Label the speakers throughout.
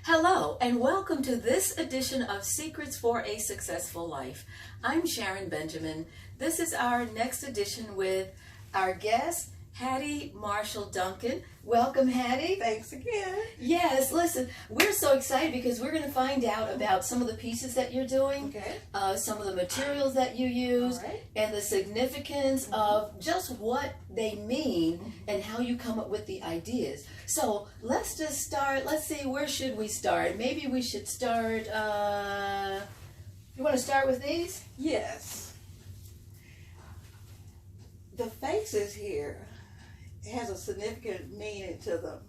Speaker 1: Hello, and welcome to this edition of Secrets for a Successful Life. I'm Sharon Benjamin. This is our next edition with our guest, Hattie Marshall-Duncan. Welcome, Hattie.
Speaker 2: Thanks again.
Speaker 1: Yes, listen, we're so excited because we're going to find out about some of the pieces that you're doing,
Speaker 2: Okay.
Speaker 1: some of the materials that you use,
Speaker 2: All right.
Speaker 1: and the significance of just what they mean and how you come up with the ideas. So let's just start. Let's see, where should we start? Maybe we should start, you want to start with these?
Speaker 2: Yes. The faces here has a significant meaning to them.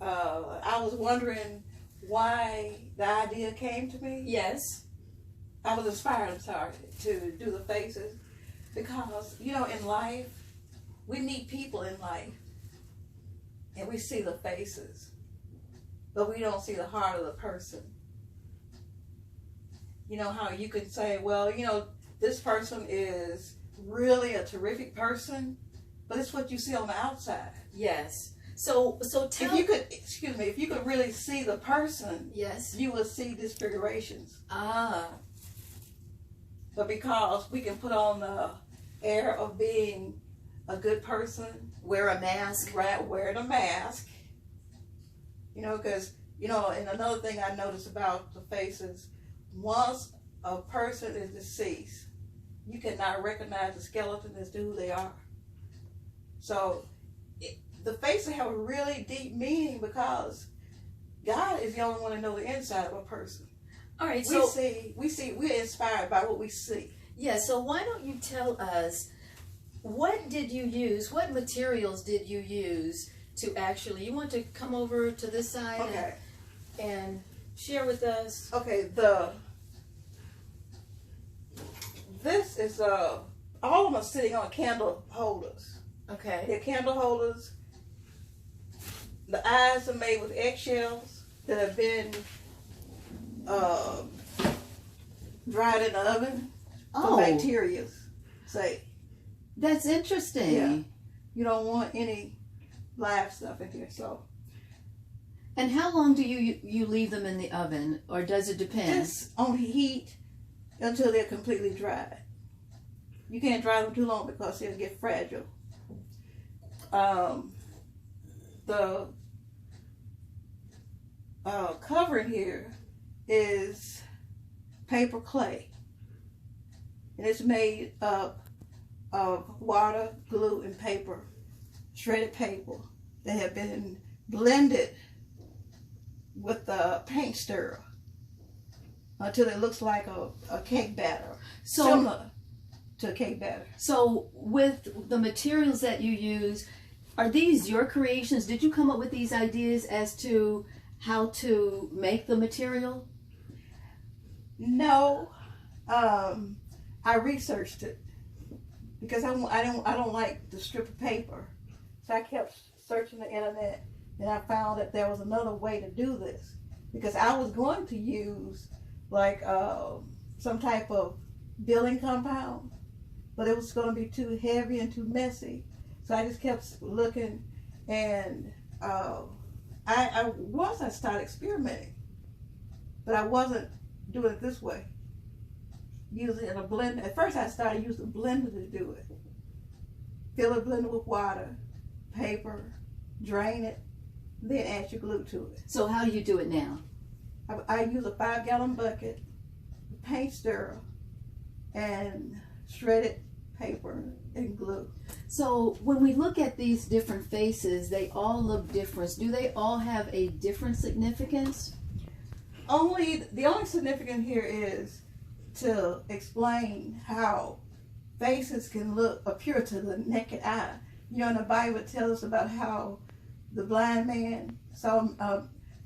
Speaker 2: I was wondering why the idea came to me.
Speaker 1: Yes.
Speaker 2: I was inspired, to do the faces because, in life, we meet people in life and we see the faces, but we don't see the heart of the person. You know how you could say, well, this person is really a terrific person, but it's what you see on the outside.
Speaker 1: Yes. So tell
Speaker 2: If you could really see the person,
Speaker 1: yes,
Speaker 2: you would see disfigurations.
Speaker 1: Ah.
Speaker 2: But because we can put on the air of being a good person,
Speaker 1: Wear a mask.
Speaker 2: right, wearing a mask, because, and another thing I noticed about the faces, once a person is deceased, you cannot recognize the skeleton as to who they are. So the faces have a really deep meaning because God is the only one to know the inside of a person.
Speaker 1: All right.
Speaker 2: We're inspired by what we see.
Speaker 1: Yeah, so why don't you tell us, what did you use, what materials did you use to actually, you want to come over to this side
Speaker 2: Okay.
Speaker 1: and share with us?
Speaker 2: Okay, this is, all of them are sitting on candle holders.
Speaker 1: Okay.
Speaker 2: They're candle holders. The eyes are made with eggshells that have been dried in the oven for bacteria. Say,
Speaker 1: That's interesting.
Speaker 2: Yeah. You don't want any live stuff in here. So
Speaker 1: And how long do you leave them in the oven, or does it depend?
Speaker 2: just on heat until they're completely dried. You can't dry them too long because they'll get fragile. The covering here is paper clay, and it's made up of water, glue, and paper, shredded paper that have been blended with the paint stirrer until it looks like a cake batter, similar to a cake batter.
Speaker 1: So with the materials that you use, are these your creations? Did you come up with these ideas as to how to make the material?
Speaker 2: No, I researched it because I don't like the strip of paper, so I kept searching the internet, and I found that there was another way to do this because I was going to use like some type of building compound, but it was going to be too heavy and too messy, so I just kept looking, and I started experimenting, but I wasn't doing it this way. Using it in a blender. At first, I started using a blender to do it. Fill a blender with water, paper, drain it, then add your glue to it.
Speaker 1: So how do you do it now?
Speaker 2: I use a 5-gallon bucket, paint stirrer, and shredded paper and glue.
Speaker 1: So when we look at these different faces, they all look different. Do they all have a different significance?
Speaker 2: The only significance here is to explain how faces can appear to the naked eye. In the Bible it tells us about how the blind man saw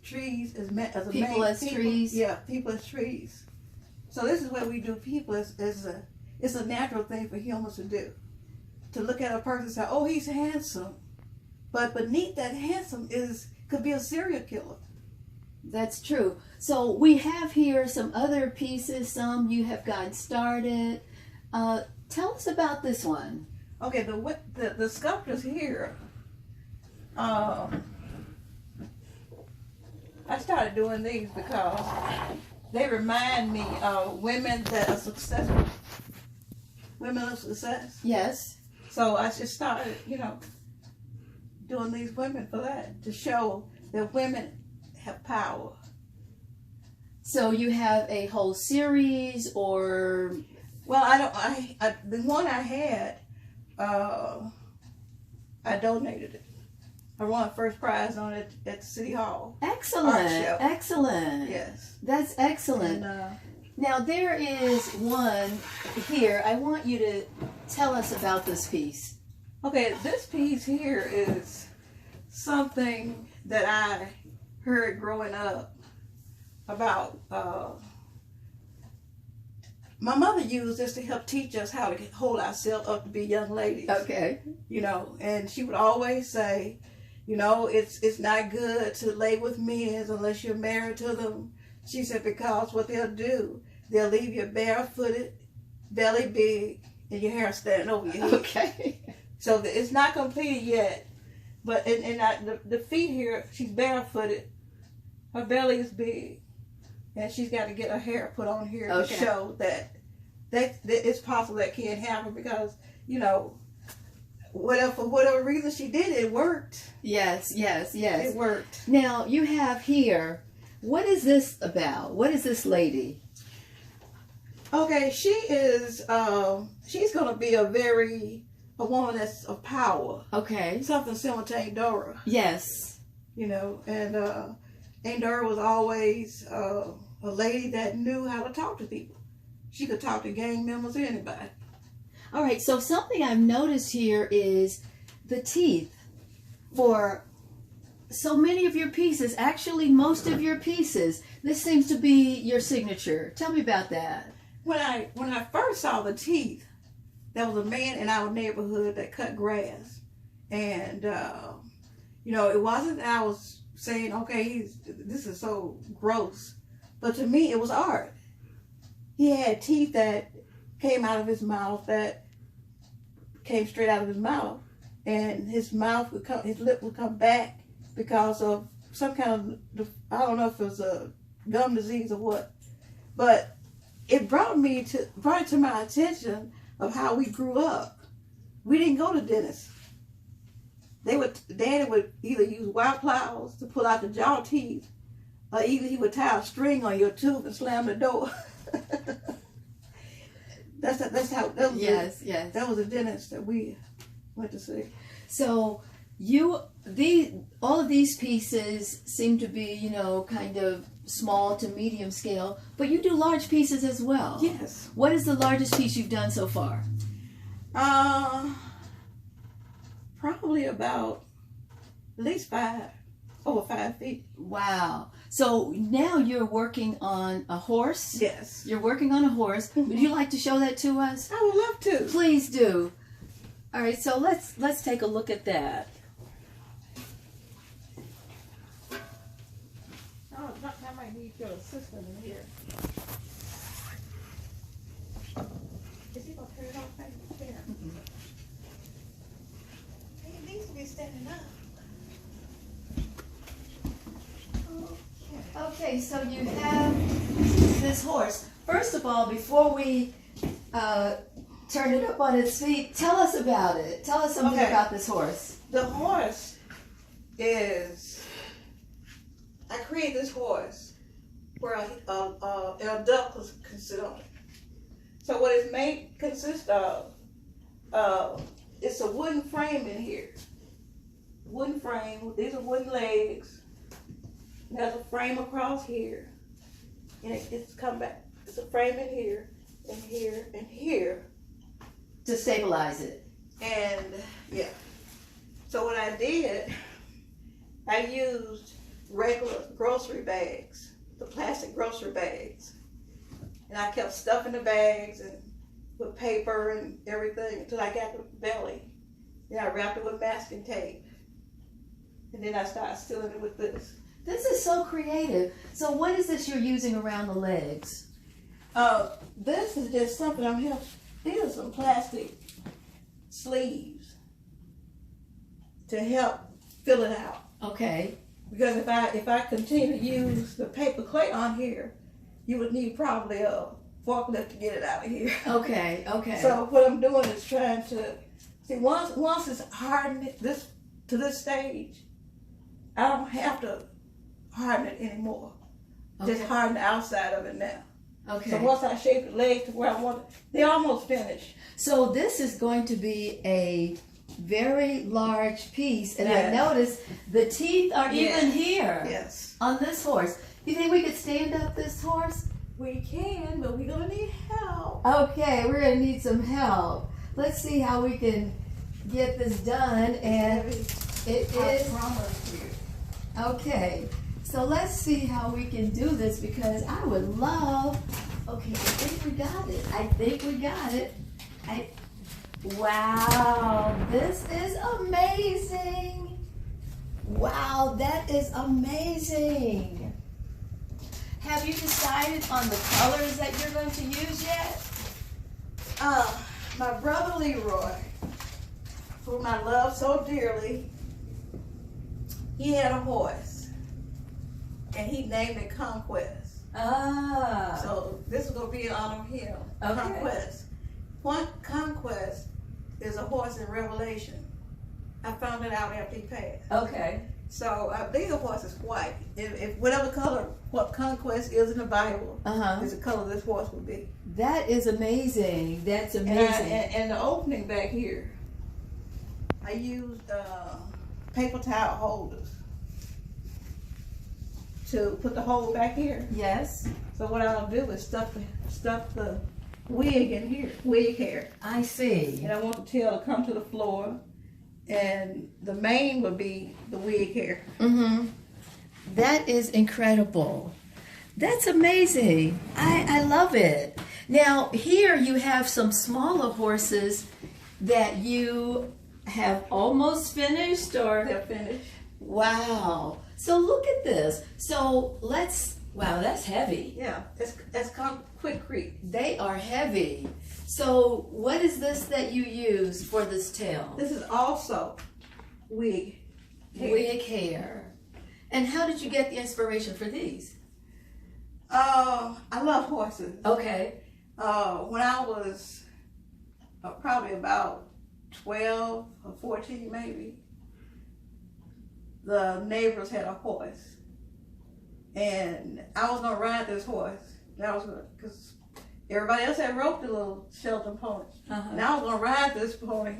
Speaker 2: trees as
Speaker 1: People as trees.
Speaker 2: Yeah, people as trees. So this is what we do. People it's a natural thing for humans to do. To look at a person and say, oh, he's handsome. But beneath that handsome could be a serial killer.
Speaker 1: That's true. So we have here some other pieces, some you have gotten started. Tell us about this one.
Speaker 2: Okay, the sculptures here I started doing these because they remind me of women that are successful. Women of success.
Speaker 1: Yes.
Speaker 2: So I just started, doing these women for that, to show that women have power.
Speaker 1: So you have a whole series, or?
Speaker 2: Well, the one I had, I donated it. I won first prize on it at City Hall.
Speaker 1: Excellent. Excellent.
Speaker 2: Yes.
Speaker 1: That's excellent.
Speaker 2: And,
Speaker 1: now there is one here. I want you to tell us about this piece.
Speaker 2: okay, this piece here is something that I heard growing up about. My mother used this to help teach us how to hold ourselves up to be young ladies.
Speaker 1: Okay.
Speaker 2: And she would always say, it's not good to lay with men unless you're married to them. She said, because what they'll do, they'll leave you barefooted, belly big, and your hair standing over your head.
Speaker 1: Okay.
Speaker 2: So it's not completed yet, but the feet here, she's barefooted, her belly is big, and she's got to get her hair put on here to show that it's possible that can't happen, because for whatever reason she did, it worked.
Speaker 1: Yes.
Speaker 2: It worked.
Speaker 1: Now you have here, what is this about? What is this lady?
Speaker 2: Okay, she is, she's going to be a woman that's of power.
Speaker 1: Okay.
Speaker 2: Something similar to Aunt Dora.
Speaker 1: Yes.
Speaker 2: And Aunt Dora was always a lady that knew how to talk to people. She could talk to gang members or anybody.
Speaker 1: All right, so something I've noticed here is the teeth for so many of your pieces, actually most of your pieces. This seems to be your signature. Tell me about that.
Speaker 2: When I first saw the teeth, there was a man in our neighborhood that cut grass. And, it wasn't that I was saying, okay, this is so gross. But to me, it was art. He had teeth that came out of his mouth, that came straight out of his mouth. And his lip would come back because of some kind of, I don't know if it was a gum disease or what. But it brought it to my attention of how we grew up. We didn't go to dentists. Daddy would either use wire plows to pull out the jaw teeth, or either he would tie a string on your tooth and slam the door. That's how.
Speaker 1: Yes.
Speaker 2: That was a dentist that we went to see.
Speaker 1: So all of these pieces seem to be, kind of small to medium scale, but you do large pieces as well.
Speaker 2: Yes.
Speaker 1: What is the largest piece you've done so far?
Speaker 2: Probably about at least over 5 feet.
Speaker 1: Wow. So now you're working on a horse?
Speaker 2: Yes.
Speaker 1: You're working on a horse. Would you like to show that to us?
Speaker 2: I would love to.
Speaker 1: Please do. All right, so let's take a look at that.
Speaker 2: Oh, I might need your assistant in here. Is he gonna turn it off back there? He needs to be standing up.
Speaker 1: Okay, so you have this horse. First of all, before we turn it up on its feet, tell us about it. Tell us something about this horse.
Speaker 2: The horse is, I created this horse where an adult can sit on it. So what it's consists of, it's a wooden frame in here. Wooden frame, these are wooden legs. There's a frame across here, and it's come back. It's a frame in here, and here, and here.
Speaker 1: To stabilize it.
Speaker 2: And, yeah. So what I did, I used regular grocery bags, the plastic grocery bags. And I kept stuffing the bags and with paper and everything until I got the belly. Then I wrapped it with masking tape. And then I started sealing it with this.
Speaker 1: This is so creative. So what is this you're using around the legs?
Speaker 2: This is just something these are some plastic sleeves to help fill it out.
Speaker 1: Okay.
Speaker 2: Because if I continue to use the paper clay on here, you would need probably a forklift to get it out of here.
Speaker 1: Okay, okay.
Speaker 2: So what I'm doing is trying to see once it's hardened to this stage, I don't have to harden it anymore.
Speaker 1: Okay.
Speaker 2: Just harden the outside of it now.
Speaker 1: Okay.
Speaker 2: So once I shape the legs to where I want it, they're almost finished.
Speaker 1: So this is going to be a very large piece, and
Speaker 2: Yes.
Speaker 1: I notice the teeth are
Speaker 2: Yes.
Speaker 1: even here
Speaker 2: Yes.
Speaker 1: on this horse. You think we could stand up this horse?
Speaker 2: We can, but we're gonna need help.
Speaker 1: Okay, we're gonna need some help. Let's see how we can get this done, and it
Speaker 2: I
Speaker 1: is
Speaker 2: promise you.
Speaker 1: okay. So let's see how we can do this, because I would love. Okay, I think we got it. Wow, this is amazing. Wow, that is amazing. Have you decided on the colors that you're going to use yet?
Speaker 2: My brother Leroy, whom I love so dearly, he had a horse, and he named it Conquest.
Speaker 1: Ah.
Speaker 2: So this is gonna be in honor of him.
Speaker 1: Okay.
Speaker 2: Conquest. Conquest is a horse in Revelation. I found it out after he passed.
Speaker 1: Okay.
Speaker 2: So I believe the horse is white. If whatever color what Conquest is in the Bible is the color this horse would be.
Speaker 1: That is amazing. That's
Speaker 2: And,
Speaker 1: amazing.
Speaker 2: and the opening back here, I used paper towel holders to put the hole back here.
Speaker 1: Yes.
Speaker 2: So what I'll do is stuff the wig in here, wig hair.
Speaker 1: I see.
Speaker 2: And I want the tail to come to the floor, and the mane would be the wig hair.
Speaker 1: Mm-hmm. That is incredible. That's amazing. I love it. Now, here you have some smaller horses that you have almost finished, or?
Speaker 2: They're finished.
Speaker 1: Wow. So look at this. So wow, that's heavy.
Speaker 2: Yeah, that's called quick creep.
Speaker 1: They are heavy. So what is this that you use for this tail?
Speaker 2: This is also wig hair.
Speaker 1: Wig hair. And how did you get the inspiration for these?
Speaker 2: I love horses.
Speaker 1: Okay.
Speaker 2: When I was probably about 12 or 14 maybe, the neighbors had a horse, and I was gonna ride this horse. Because everybody else had roped the little Shelton pony, and I was gonna ride this pony,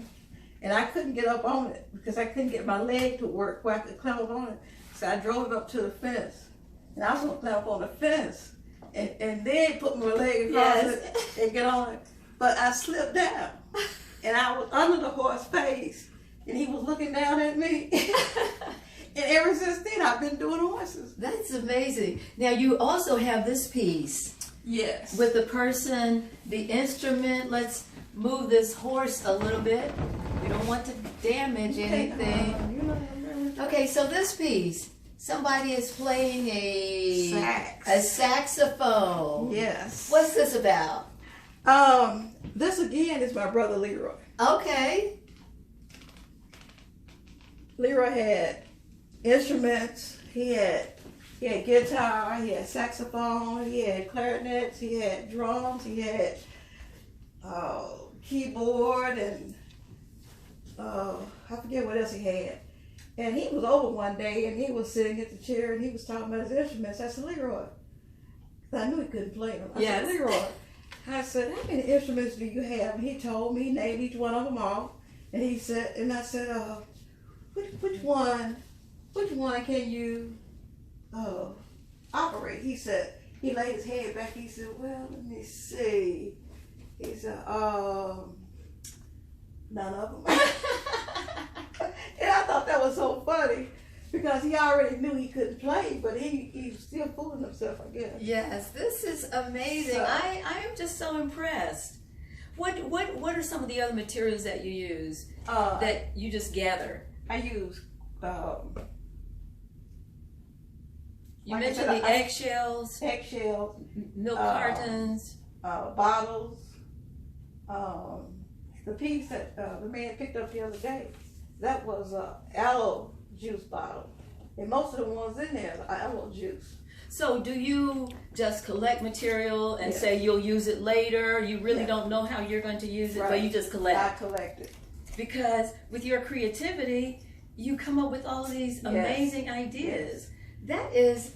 Speaker 2: and I couldn't get up on it because I couldn't get my leg to work where I could climb up on it. So I drove it up to the fence, and I was gonna climb up on the fence, and then put my leg across it and get on it. But I slipped down, and I was under the horse's face, and he was looking down at me. And ever since then, I've been doing horses.
Speaker 1: That's amazing. Now you also have this piece.
Speaker 2: Yes.
Speaker 1: With the person, the instrument. Let's move this horse a little bit. We don't want to damage anything. Okay, so this piece, somebody is playing a saxophone.
Speaker 2: Yes.
Speaker 1: What's this about?
Speaker 2: This again is my brother Leroy.
Speaker 1: Okay.
Speaker 2: Leroy had instruments. He had guitar, he had saxophone, he had clarinets, he had drums, he had keyboard, and I forget what else he had. And he was over one day, and he was sitting at the chair, and he was talking about his instruments. I said, Leroy, 'cause I knew he couldn't play them. I said, Leroy, I said, how many instruments do you have? And he told me, named each one of them all. And he said, and I said, which one can you operate? He said, he laid his head back. He said, well, let me see. He said, none of them. And I thought that was so funny because he already knew he couldn't play, but he was still fooling himself, I guess.
Speaker 1: Yes, this is amazing.
Speaker 2: So,
Speaker 1: I am just so impressed. What are some of the other materials that you use that you just gather?
Speaker 2: I use
Speaker 1: You
Speaker 2: like I
Speaker 1: mentioned
Speaker 2: said,
Speaker 1: the eggshells,
Speaker 2: milk
Speaker 1: milk cartons.
Speaker 2: bottles. The piece that the man picked up the other day, that was aloe juice bottle. And most of the ones in there are apple juice.
Speaker 1: So do you just collect material and
Speaker 2: Yes.
Speaker 1: say you'll use it later? You really
Speaker 2: Yeah.
Speaker 1: don't know how you're going to use it,
Speaker 2: Right.
Speaker 1: but you just collect.
Speaker 2: I collect it.
Speaker 1: Because with your creativity, you come up with all of these amazing ideas. That is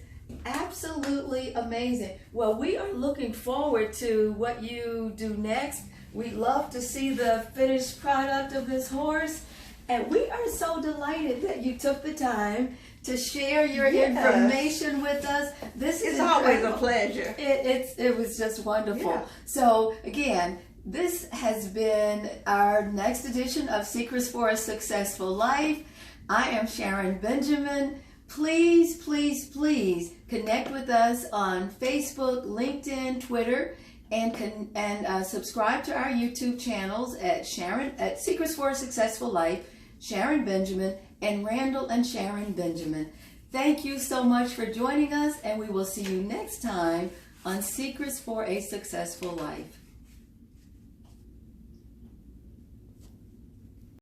Speaker 1: absolutely amazing. Well, we are looking forward to what you do next. We'd love to see the finished product of this horse. And we are so delighted that you took the time to share your
Speaker 2: Yes.
Speaker 1: information with us. This is
Speaker 2: It's always a
Speaker 1: incredible.
Speaker 2: pleasure.
Speaker 1: It was just wonderful.
Speaker 2: Yeah.
Speaker 1: So again, this has been our next edition of Secrets for a Successful Life. I am Sharon Benjamin. Please, please, please connect with us on Facebook, LinkedIn, Twitter, and subscribe to our YouTube channels at Secrets for a Successful Life, Sharon Benjamin, and Randall and Sharon Benjamin. Thank you so much for joining us, and we will see you next time on Secrets for a Successful Life.